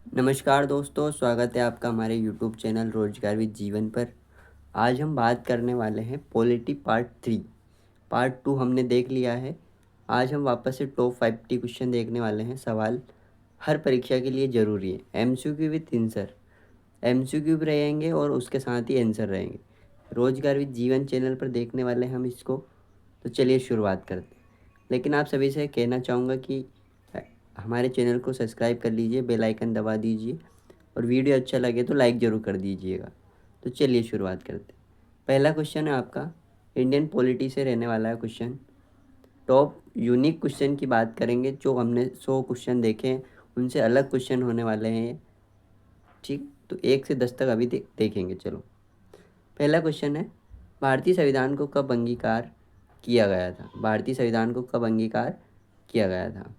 नमस्कार दोस्तों, स्वागत है आपका हमारे यूट्यूब चैनल रोजगार विद जीवन पर। आज हम बात करने वाले हैं पॉलिटी पार्ट 3। पार्ट 2 हमने देख लिया है। आज हम वापस से टॉप 50 क्वेश्चन देखने वाले हैं। सवाल हर परीक्षा के लिए ज़रूरी है, एमसीक्यू विद आंसर। एमसीक्यू भी रहेंगे और उसके साथ ही आंसर रहेंगे। रोजगार विद जीवन चैनल पर देखने वाले हैं हम इसको। तो चलिए शुरुआत करते हैं। लेकिन आप सभी से कहना चाहूँगा कि हमारे चैनल को सब्सक्राइब कर लीजिए, बेल आइकन दबा दीजिए और वीडियो अच्छा लगे तो लाइक ज़रूर कर दीजिएगा। तो चलिए शुरुआत करते हैं। पहला क्वेश्चन है आपका, इंडियन पॉलिटी से रहने वाला है क्वेश्चन। टॉप यूनिक क्वेश्चन की बात करेंगे, जो हमने 100 क्वेश्चन देखे हैं उनसे अलग क्वेश्चन होने वाले हैं ये। ठीक, तो 1 से 10 तक अभी देखेंगे। चलो, पहला क्वेश्चन है, भारतीय संविधान को कब अंगीकार किया गया था? भारतीय संविधान को कब अंगीकार किया गया था?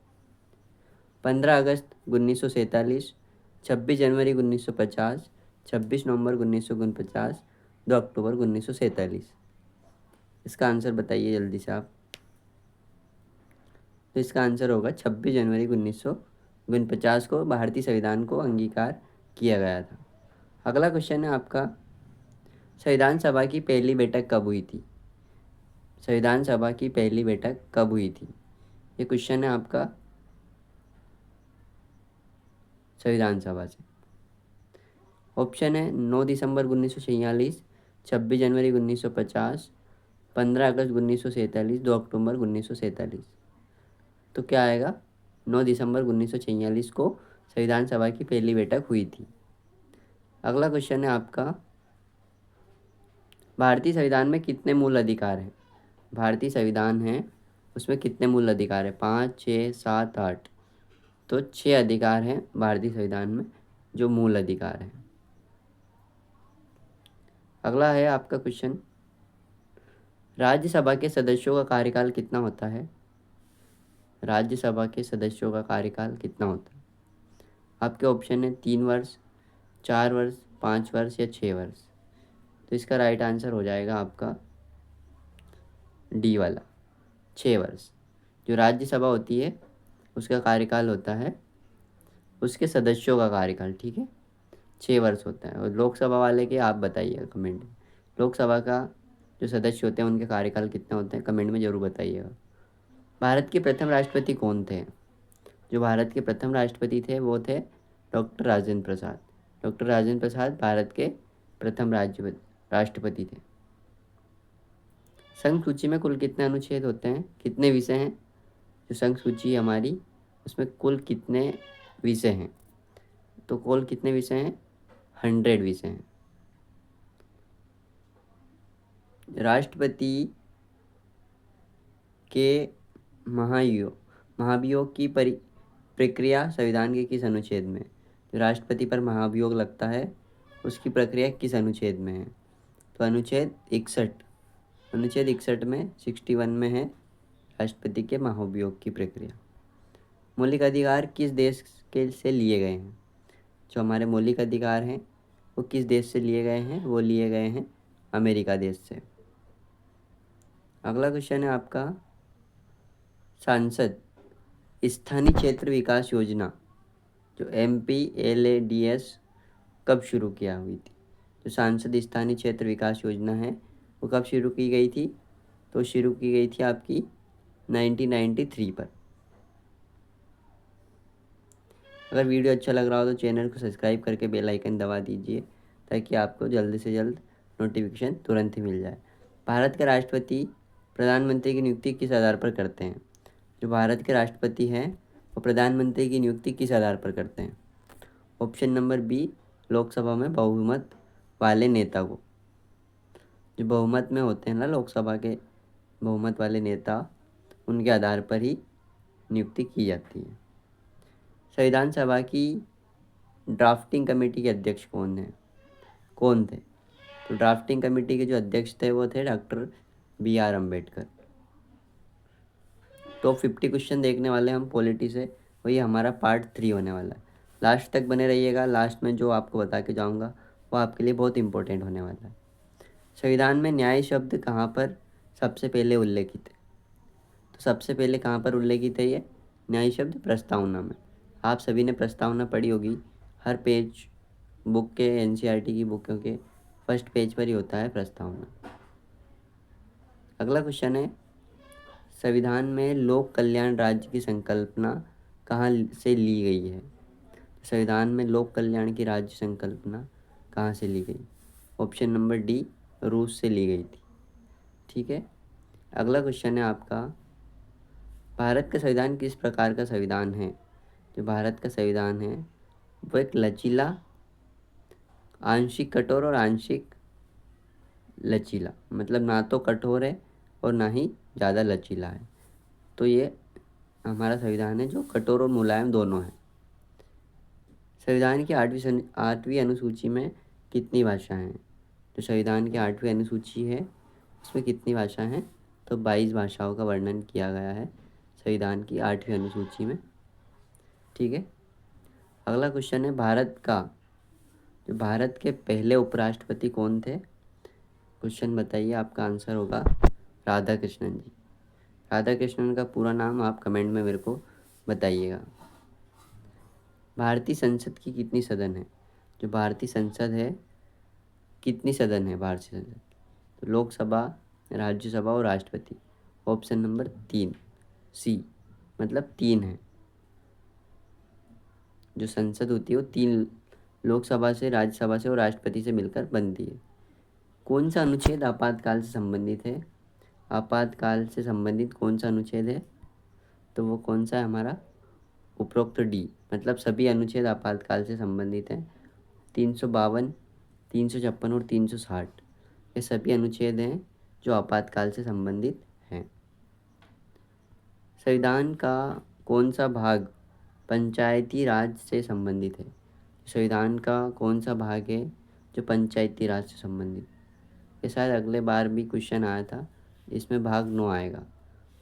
15 अगस्त 1947, 26 जनवरी 1950, 26 नवंबर 1949, 2 अक्टूबर 1947। इसका आंसर बताइए जल्दी से आप। तो इसका आंसर होगा 26 जनवरी 1949 को भारतीय संविधान को अंगीकार किया गया था। अगला क्वेश्चन है आपका, संविधान सभा की पहली बैठक कब हुई थी? संविधान सभा की पहली बैठक कब हुई थी? ये क्वेश्चन है आपका संविधान सभा से। ऑप्शन है 9 दिसंबर 1946, 26 जनवरी 1950, 15 अगस्त 1947, 2 अक्टूबर 1947। तो क्या आएगा? 9 दिसंबर 1946 को संविधान सभा की पहली बैठक हुई थी। अगला क्वेश्चन है आपका, भारतीय संविधान में कितने मूल अधिकार हैं? भारतीय संविधान है, उसमें कितने मूल अधिकार है? 5, 6, 7, 8। तो 6 अधिकार हैं भारतीय संविधान में, जो मूल अधिकार हैं। अगला है आपका क्वेश्चन, राज्यसभा के सदस्यों का कार्यकाल कितना होता है? राज्यसभा के सदस्यों का कार्यकाल कितना होता है? आपके ऑप्शन है 3 वर्ष, 4 वर्ष, 5 वर्ष या 6 वर्ष। तो इसका राइट आंसर हो जाएगा आपका डी वाला, 6 वर्ष। जो राज्यसभा होती है उसका कार्यकाल होता है, उसके सदस्यों का कार्यकाल, ठीक है, 6 वर्ष होता है। और लोकसभा वाले के आप बताइएगा कमेंट में, लोकसभा का जो सदस्य होते हैं उनके कार्यकाल कितने होते हैं, कमेंट में ज़रूर बताइएगा। भारत के प्रथम राष्ट्रपति कौन थे? जो भारत के प्रथम राष्ट्रपति थे वो थे डॉक्टर राजेंद्र प्रसाद। डॉक्टर राजेंद्र प्रसाद भारत के प्रथम राष्ट्रपति थे। संघ सूची में कुल कितने अनुच्छेद होते हैं, कितने विषय हैं? जो संघ सूची हमारी, उसमें कुल कितने विषय हैं? तो कुल कितने विषय हैं? 100 विषय हैं। राष्ट्रपति के महाभियोग की प्रक्रिया संविधान के किस अनुच्छेद में? जो राष्ट्रपति पर महाभियोग लगता है उसकी प्रक्रिया किस अनुच्छेद में है? तो अनुच्छेद 61। अनुच्छेद 61 में 61 में है राष्ट्रपति के महाभियोग की प्रक्रिया। मौलिक अधिकार किस देश के से लिए गए हैं? जो हमारे मौलिक अधिकार हैं वो किस देश से लिए गए हैं? वो लिए गए हैं अमेरिका देश से। अगला क्वेश्चन है आपका, सांसद स्थानीय क्षेत्र विकास योजना जो MPLADS कब शुरू किया हुई थी? जो सांसद स्थानीय क्षेत्र विकास योजना है वो कब शुरू की गई थी? तो शुरू की गई थी आपकी 1993 पर। अगर वीडियो अच्छा लग रहा हो तो चैनल को सब्सक्राइब करके बेल आइकन दबा दीजिए, ताकि आपको जल्द से जल्द नोटिफिकेशन तुरंत ही मिल जाए। भारत के राष्ट्रपति प्रधानमंत्री की नियुक्ति किस आधार पर करते हैं? जो भारत के राष्ट्रपति हैं वो प्रधानमंत्री की नियुक्ति किस आधार पर करते हैं? ऑप्शन नंबर बी, लोकसभा में बहुमत वाले नेता को। जो बहुमत में होते हैं ना लोकसभा के बहुमत वाले नेता, उनके आधार पर ही नियुक्ति की जाती है। संविधान सभा की ड्राफ्टिंग कमेटी के अध्यक्ष कौन थे? तो ड्राफ्टिंग कमेटी के जो अध्यक्ष थे वो थे doctor BR Ambedkar. Top 50 question देखने वाले हम पॉलिटी से, वही हमारा पार्ट 3 होने वाला है। लास्ट तक बने रहिएगा। लास्ट में जो आपको बता के जाऊँगा वो आपके लिए बहुत इंपॉर्टेंट होने वाला है। संविधान में न्याय शब्द कहाँ पर सबसे पहले उल्लेखित है? तो सबसे पहले कहाँ पर उल्लेखित है ये न्याय शब्द? प्रस्तावना में। आप सभी ने प्रस्तावना पढ़ी होगी, हर पेज बुक के एनसीईआरटी की बुकों के फर्स्ट पेज पर ही होता है प्रस्तावना। अगला क्वेश्चन है, संविधान में लोक कल्याण राज्य की संकल्पना कहाँ से ली गई है? संविधान में लोक कल्याण की राज्य संकल्पना कहाँ से ली गई? ऑप्शन नंबर डी, रूस से ली गई थी। ठीक है। अगला क्वेश्चन है आपका, भारत का संविधान किस प्रकार का संविधान है? जो भारत का संविधान है वो एक लचीला, आंशिक कठोर और आंशिक लचीला, मतलब ना तो कठोर है और ना ही ज़्यादा लचीला है। तो ये हमारा संविधान है जो कठोर और मुलायम दोनों है। संविधान की आठवीं अनुसूची में कितनी भाषाएं हैं? जो संविधान की आठवीं अनुसूची है उसमें कितनी भाषाएं हैं? तो 22 भाषाओं का वर्णन किया गया है संविधान की आठवीं अनुसूची में। ठीक है। अगला क्वेश्चन है, भारत के पहले उपराष्ट्रपति कौन थे? क्वेश्चन बताइए, आपका आंसर होगा राधा कृष्णन जी। राधा कृष्णन का पूरा नाम आप कमेंट में मेरे को बताइएगा। भारतीय संसद की कितनी सदन है? जो भारतीय संसद है, कितनी सदन है भारतीय संसद? तो लोकसभा, राज्यसभा और राष्ट्रपति। ऑप्शन नंबर 3 सी, मतलब 3 है। जो संसद होती है वो 3 लोकसभा से, राज्यसभा से और राष्ट्रपति से मिलकर बनती है। कौन सा अनुच्छेद आपातकाल से संबंधित है? आपातकाल से संबंधित कौन सा अनुच्छेद है? तो वो कौन सा है हमारा? उपरोक्त डी, मतलब सभी अनुच्छेद आपातकाल से संबंधित हैं। 352, 356 और 360 ये सभी अनुच्छेद हैं जो आपातकाल से संबंधित हैं। संविधान का कौन सा भाग पंचायती राज से संबंधित है? संविधान का कौन सा भाग है जो पंचायती राज से संबंधित? ये शायद अगले बार भी क्वेश्चन आया था, इसमें भाग 9 आएगा।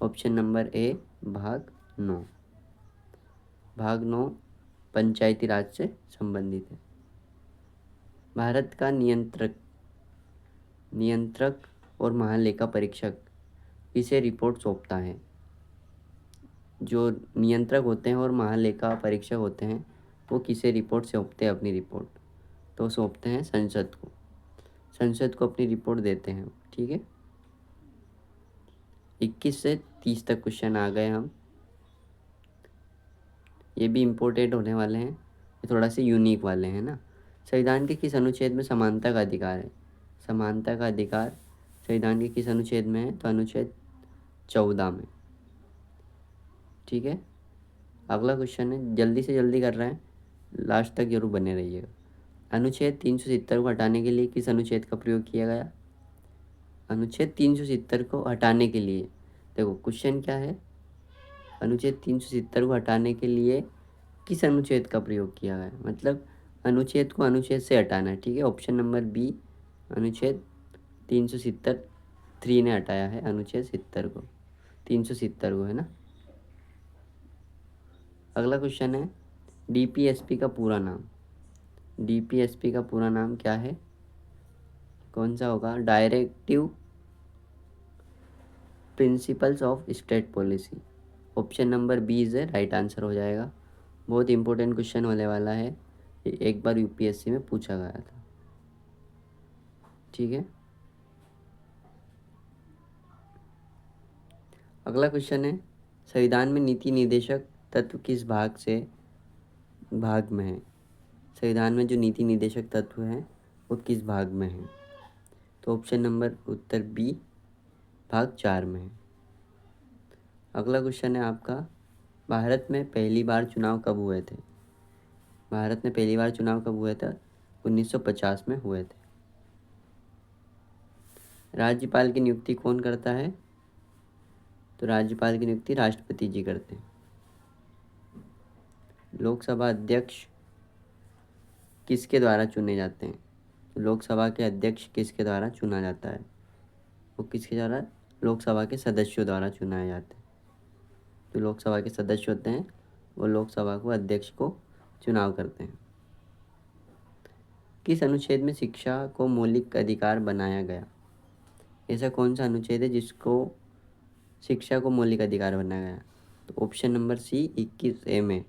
ऑप्शन नंबर ए, भाग 9। भाग 9 पंचायती राज से संबंधित है। भारत का नियंत्रक और महालेखा परीक्षक किसे रिपोर्ट सौंपता है? जो नियंत्रक होते हैं और महालेखा परीक्षक होते हैं वो किसे रिपोर्ट सौंपते हैं अपनी रिपोर्ट? तो सौंपते हैं संसद को। संसद को अपनी रिपोर्ट देते हैं। ठीक है। 21 से 30 तक क्वेश्चन आ गए हम। ये भी इम्पोर्टेंट होने वाले हैं, ये थोड़ा से यूनिक वाले हैं ना। संविधान के किस अनुच्छेद में समानता का अधिकार है? समानता का अधिकार संविधान के किस अनुच्छेद में है? तो अनुच्छेद 14 में। ठीक है। अगला क्वेश्चन है, जल्दी से जल्दी कर रहे हैं, लास्ट तक जरूर बने रहिएगा। अनुच्छेद 370 को हटाने के लिए किस अनुच्छेद का प्रयोग किया गया? अनुच्छेद 370 को हटाने के लिए, देखो क्वेश्चन क्या है, अनुच्छेद 370 को हटाने के लिए किस अनुच्छेद का प्रयोग किया गया? मतलब अनुच्छेद को अनुच्छेद से हटाना है। ठीक है। ऑप्शन नंबर बी, अनुच्छेद 370 3 ने हटाया है अनुच्छेद 70 को, 370 को, है ना। अगला क्वेश्चन है, डीपीएसपी का पूरा नाम। डीपीएसपी का पूरा नाम क्या है? कौन सा होगा? Directive principles of state policy. Option number B is right answer हो जाएगा। बहुत इंपॉर्टेंट क्वेश्चन होने वाला है, ये एक बार यूपीएससी में पूछा गया था। ठीक है। अगला क्वेश्चन है, संविधान में नीति निर्देशक तत्व किस भाग में है? संविधान में जो नीति निर्देशक तत्व हैं वो किस भाग में है? तो ऑप्शन नंबर उत्तर बी, भाग 4 में है। अगला क्वेश्चन है आपका, भारत में पहली बार चुनाव कब हुए थे? भारत में पहली बार चुनाव कब हुए थे? 1950 में हुए थे। राज्यपाल की नियुक्ति कौन करता है? तो राज्यपाल की नियुक्ति राष्ट्रपति जी करते हैं। लोकसभा अध्यक्ष किसके द्वारा चुने जाते हैं? तो लोकसभा के अध्यक्ष किसके द्वारा चुना जाता है? वो किसके द्वारा? लोकसभा के सदस्यों द्वारा चुनाए जाते हैं। जो लोकसभा के सदस्य होते हैं वो लोकसभा को अध्यक्ष को चुनाव करते हैं। किस अनुच्छेद में शिक्षा को मौलिक अधिकार बनाया गया? ऐसा कौन सा अनुच्छेद है जिसको शिक्षा को मौलिक अधिकार बनाया गया? तो ऑप्शन नंबर सी, 21A में।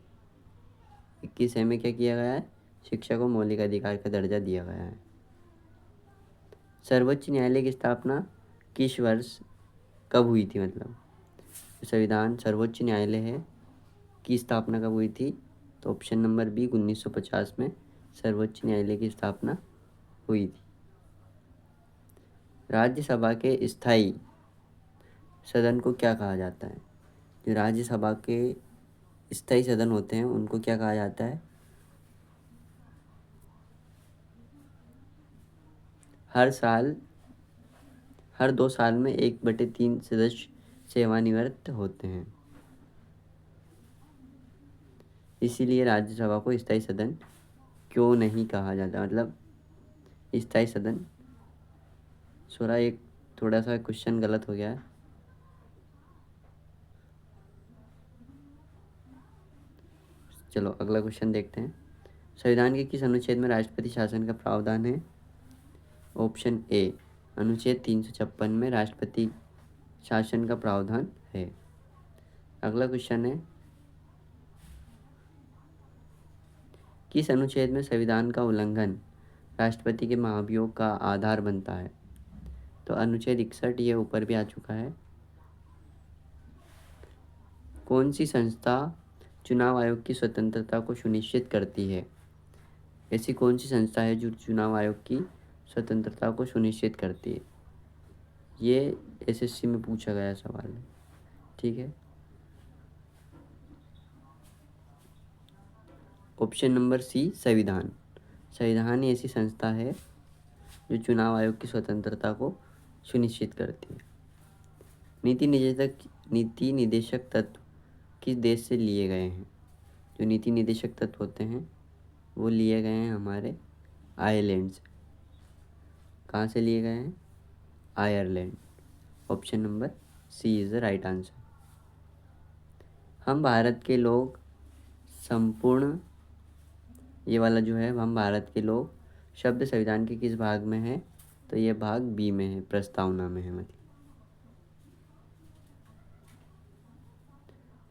21A में क्या किया गया है? शिक्षा को मौलिक अधिकार का दर्जा दिया गया है। सर्वोच्च न्यायालय की स्थापना किस वर्ष कब हुई थी? मतलब संविधान सर्वोच्च न्यायालय है की स्थापना कब हुई थी? तो ऑप्शन नंबर बी 1950 में सर्वोच्च न्यायालय की स्थापना हुई थी। राज्यसभा के स्थायी सदन को क्या कहा जाता है? जो राज्यसभा के स्थायी सदन होते हैं उनको क्या कहा जाता है? हर 2 साल में 1/3 सदस्य सेवानिवृत्त होते हैं, इसीलिए राज्यसभा को स्थायी सदन क्यों नहीं कहा जाता? मतलब स्थायी सदन, एक थोड़ा सा क्वेश्चन गलत हो गया है। चलो अगला क्वेश्चन देखते हैं। संविधान के किस अनुच्छेद में राष्ट्रपति शासन का प्रावधान है? ऑप्शन ए अनुच्छेद 356 में राष्ट्रपति शासन का प्रावधान है। अगला क्वेश्चन है, किस अनुच्छेद में संविधान का उल्लंघन राष्ट्रपति के महाभियोग का आधार बनता है? तो अनुच्छेद 61, ये ऊपर भी आ चुका है। कौन सी संस्था चुनाव आयोग की स्वतंत्रता को सुनिश्चित करती है? ऐसी कौन सी संस्था है जो चुनाव आयोग की स्वतंत्रता को सुनिश्चित करती है? ये एसएससी में पूछा गया सवाल है, ठीक है। ऑप्शन नंबर सी संविधान। संविधान ही ऐसी संस्था है जो चुनाव आयोग की स्वतंत्रता को सुनिश्चित करती है। नीति निदेशक तत्व किस देश से लिए गए हैं? जो नीति निदेशक तत्व होते हैं वो लिए गए हैं हमारे आयरलैंड से। कहाँ से लिए गए हैं? Ireland. Option number C is the right answer. हम भारत के लोग संपूर्ण, ये वाला जो है हम भारत के लोग शब्द संविधान के किस भाग में है? तो ये भाग बी में है, प्रस्तावना में है। मतलब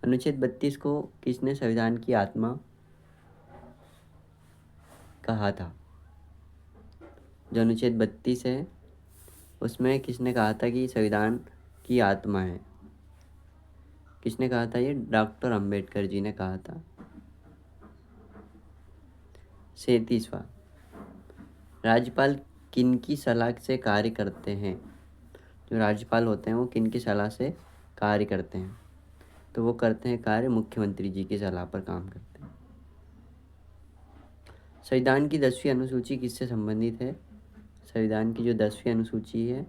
अनुच्छेद 32 को किसने संविधान की आत्मा कहा था? जो अनुच्छेद 32 है उसमें किसने कहा था कि संविधान की आत्मा है? किसने कहा था? ये डॉक्टर अंबेडकर जी ने कहा था। 37वां, राज्यपाल किनकी सलाह से कार्य करते हैं? जो राज्यपाल होते हैं वो किनकी सलाह से कार्य करते हैं? तो वो करते हैं कार्य मुख्यमंत्री जी की सलाह पर काम करते हैं। संविधान की 10वीं अनुसूची किससे संबंधित है? संविधान की जो 10वीं अनुसूची है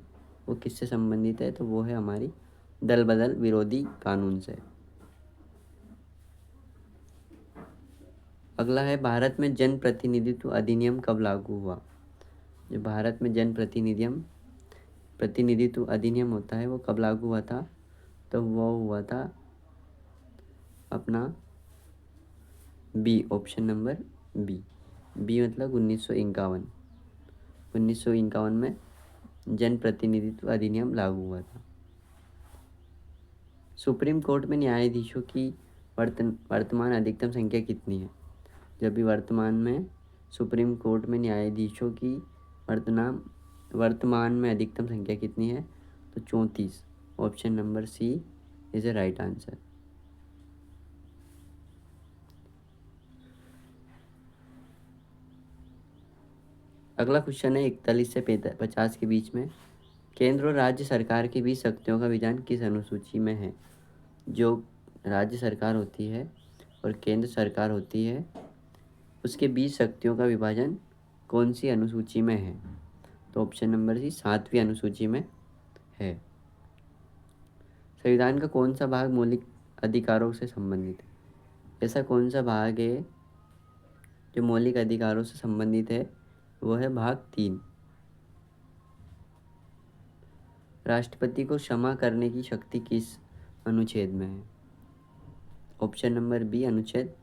वो किससे संबंधित है? तो वो है हमारी दल बदल विरोधी कानून से। अगला है, भारत में जन प्रतिनिधित्व अधिनियम कब लागू हुआ? जो भारत में जन प्रतिनिधित्व अधिनियम होता है वो कब लागू हुआ था? तो वो हुआ था अपना B, option number B. B मतलब 1951 में जन प्रतिनिधित्व अधिनियम लागू हुआ था। सुप्रीम कोर्ट में न्यायाधीशों की वर्तमान अधिकतम संख्या कितनी है? जब भी वर्तमान में सुप्रीम कोर्ट में न्यायाधीशों की वर्तमान में अधिकतम संख्या कितनी है? तो 34। Option number C is a right answer. अगला क्वेश्चन है 41 से 50 के बीच में, केंद्र और राज्य सरकार के बीच शक्तियों का विधान किस अनुसूची में है? जो राज्य सरकार होती है और केंद्र सरकार होती है उसके बीच शक्तियों का विभाजन कौन सी अनुसूची में है? तो ऑप्शन नंबर सी 7वीं अनुसूची में है। संविधान का कौन सा भाग मौलिक अधिकारों से संबंधित है? ऐसा कौन सा भाग है जो मौलिक अधिकारों से संबंधित है? वो है भाग 3। राष्ट्रपति को क्षमा करने की शक्ति किस अनुच्छेद में है? ऑप्शन नंबर बी अनुच्छेद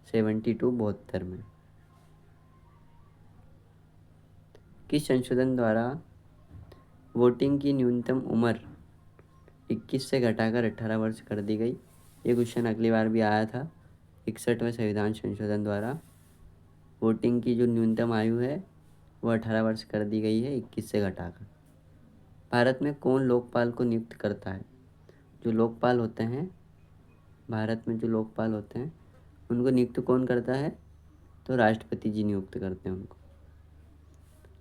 72 72 में। किस संशोधन द्वारा वोटिंग की न्यूनतम उम्र 21 से घटाकर 18 वर्ष कर दी गई? ये क्वेश्चन अगली बार भी आया था। 61वें संविधान संशोधन द्वारा वोटिंग की जो न्यूनतम आयु है वो 18 वर्ष कर दी गई है 21 से घटाकर। भारत में कौन लोकपाल को नियुक्त करता है? जो लोकपाल होते हैं, भारत में जो लोकपाल होते हैं उनको नियुक्त कौन करता है? तो राष्ट्रपति जी नियुक्त करते हैं उनको।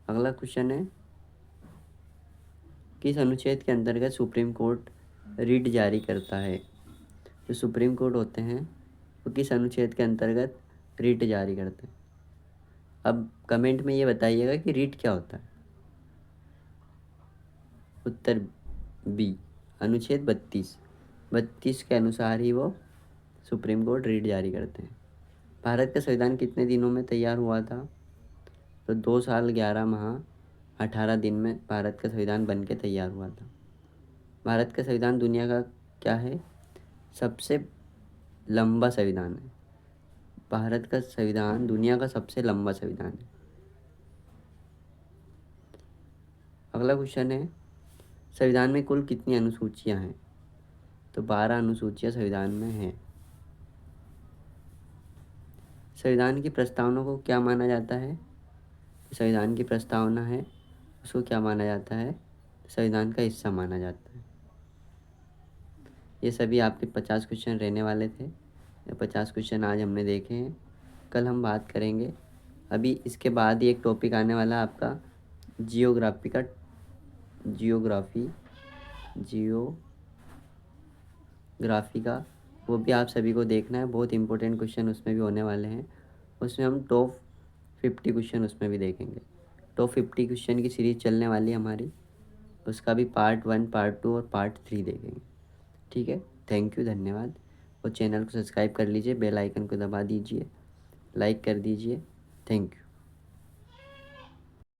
अगला क्वेश्चन है, किस अनुच्छेद के अंतर्गत सुप्रीम कोर्ट रिट जारी करता है? जो सुप्रीम कोर्ट होते हैं वो किस अनुच्छेद के अंतर्गत रिट जारी करते हैं? अब कमेंट में ये बताइएगा कि रिट क्या होता है। उत्तर बी, अनुच्छेद 32 के अनुसार ही वो सुप्रीम कोर्ट रिट जारी करते हैं। भारत का संविधान कितने दिनों में तैयार हुआ था? तो 2 साल 11 माह 18 दिन में भारत का संविधान बन के तैयार हुआ था। भारत का संविधान दुनिया का क्या है? सबसे लंबा संविधान है। भारत का संविधान दुनिया का सबसे लंबा संविधान है। अगला क्वेश्चन है, संविधान में कुल कितनी अनुसूचियां हैं? तो 12 अनुसूचियां संविधान में हैं। संविधान की प्रस्तावना को क्या माना जाता है? संविधान की प्रस्तावना है उसको क्या माना जाता है? संविधान का हिस्सा माना जाता है। ये सभी आपके 50 क्वेश्चन रहने वाले थे। ये 50 क्वेश्चन आज हमने देखे हैं, कल हम बात करेंगे। अभी इसके बाद ही एक टॉपिक आने वाला है आपका जियोग्राफी का, जियोग्राफी का, वो भी आप सभी को देखना है। बहुत इंपॉर्टेंट क्वेश्चन उसमें भी होने वाले हैं। उसमें हम टॉप 50 क्वेश्चन उसमें भी देखेंगे। टॉप 50 क्वेश्चन की सीरीज़ चलने वाली है हमारी, उसका भी पार्ट 1, पार्ट 2 और पार्ट 3 देखेंगे। ठीक है, थैंक यू, धन्यवाद। और चैनल को सब्सक्राइब कर लीजिए, बेल आइकन को दबा दीजिए, लाइक कर दीजिए। Thank you.